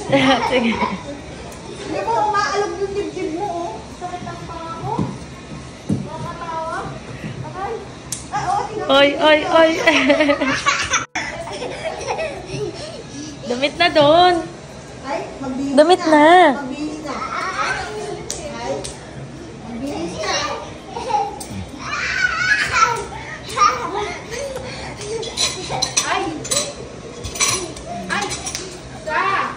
Sige. Hindi mo, umaalog yung dibdib mo, oh. Sakit ang panga mo. Nakakatawa. Okay? Ay, oh, tingnan mo. Oy, oy, oy. Damit na doon. Ay, magbihis Damit na. Magbihis na. Ay, magbihis na. Ay! Ay! Sa!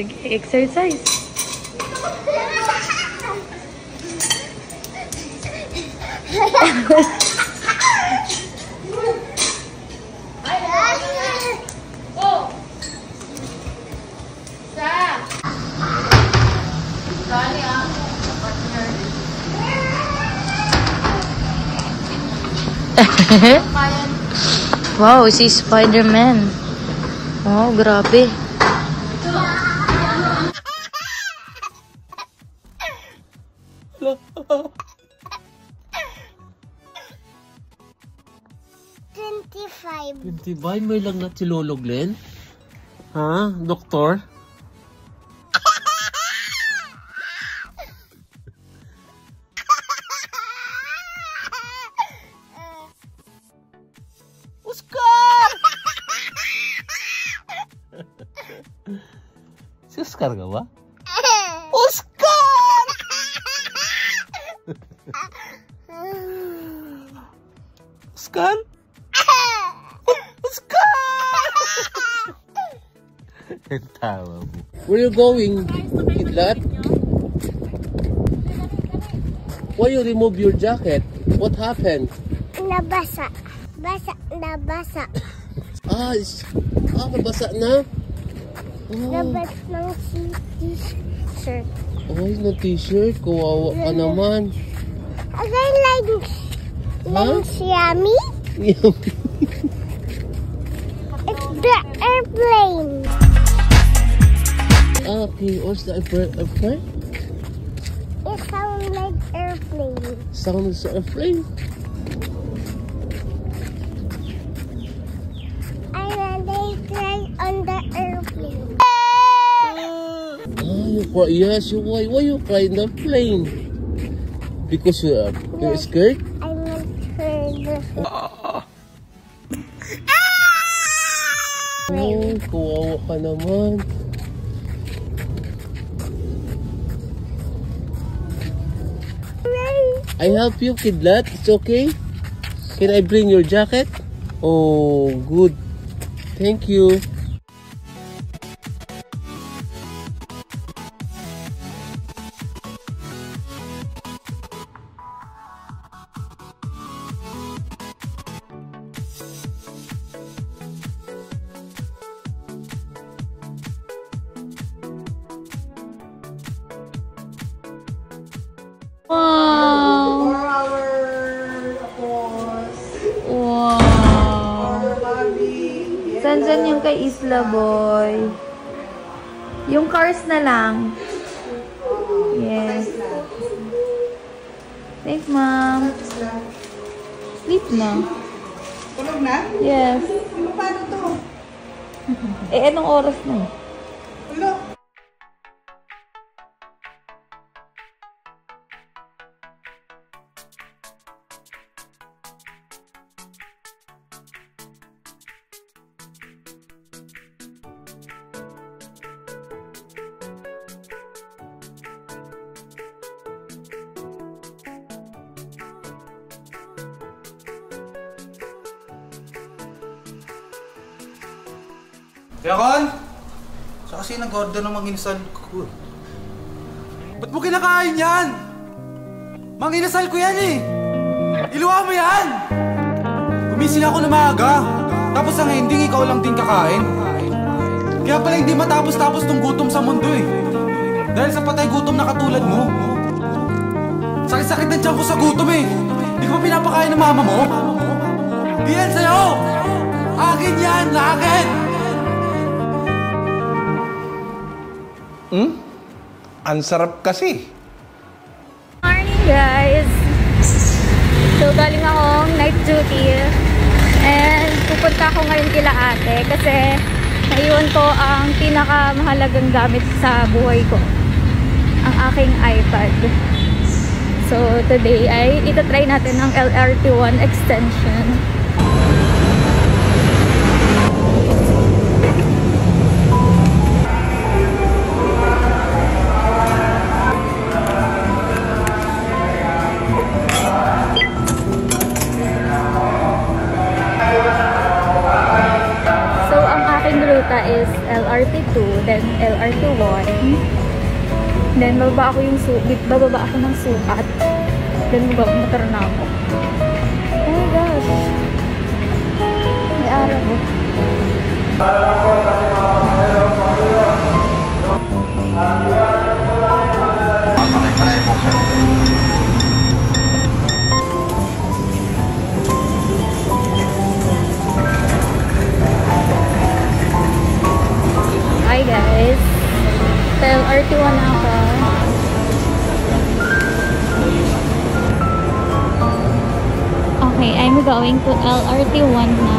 Sige, exercise. Oh! Sa! Dali ah. Partner. Wow, si Spider-Man. Wow, grabe. Tintibay, may lang na si Lolo Glenn? Ha? Doktor? Oscar! Si Oscar ka ba? Oscar! Oscar? Tawa mo. Where you going, Kidlat? Why you remove your jacket? What happened? Nabasa. Nabasa. Nabasa na? Nabasa ng t-shirt. Ay, na t-shirt. Kawawa ka naman. Okay, like yummy? It's the airplane. Okay, what's the airplane? It sounds like airplane. Sounds like airplane? And they fly on the airplane. You cry. Yes, you why you cry in the plane? Because you're scared? I want her. Oh, kawawa ka naman. I help you, Kidlat. It's okay? Can I bring your jacket? Oh, good. Thank you. Wow! 4 hours, of course. Wow! Barbie. Saan yung kay Isla Boy? Yung cars na lang. Yes. Thanks, Mom. Sleep na. Tulog na? Yes. Paano to? Anong oras na? Tulog. Kaya Kon, sa kasi nag-order ng manginasal ko. Ba't mo kinakain yan? Manginasal ko yan eh! Iluwa mo yan! Gumising ako na maaga, tapos ang ending ikaw lang din kakain. Kaya pala hindi matapos-tapos tong gutom sa mundo eh. Dahil sa patay gutom na katulad mo. Sakit-sakit na tiyan ko sa gutom eh. Di ko pa pinapakain ng mama mo? Di yan sa'yo! Akin yan! Akin! Ang sarap kasi. Morning guys! So galing akong night duty and pupunta ako ngayon kila ate kasi naiwan ko ang pinakamahalagang gamit sa buhay ko. Ang aking iPad. So, today ay itatry natin ang LRT1 extension. So, ang aking ruta is LRT2, then LRT1. Then, bababa ako ng sukat. Then, motor na ako. Oh my gosh. May araw. Hi guys. Sa LRT1 na ako. Okay, I'm going to LRT1 na.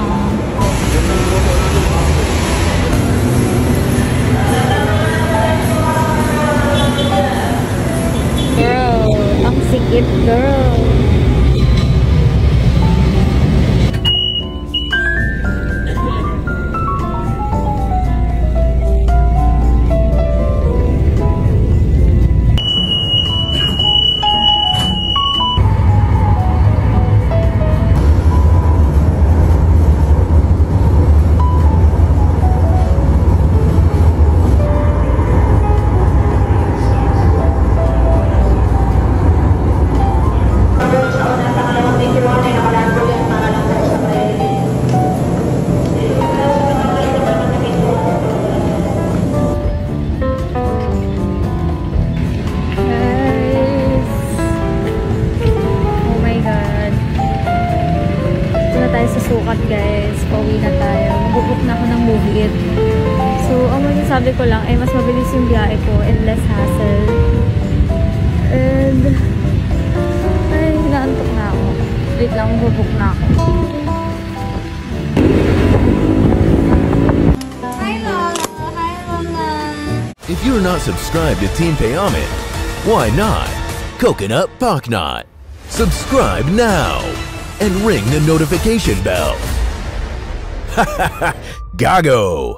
Girl, ang sikip girl. Sa sukat guys, pauwi na tayo. Mag-book na ako ng Move It. So, ang masasabi ko lang ay mas mabilis yung biyahe ko and less hassle. And ay, hinaantok na ako. Wait lang, mag-book na ako. Hi Lola! Hi Lola! If you're not subscribed to Team Payaman, why not? Coconut Paknot. Subscribe now and ring the notification bell. Gago!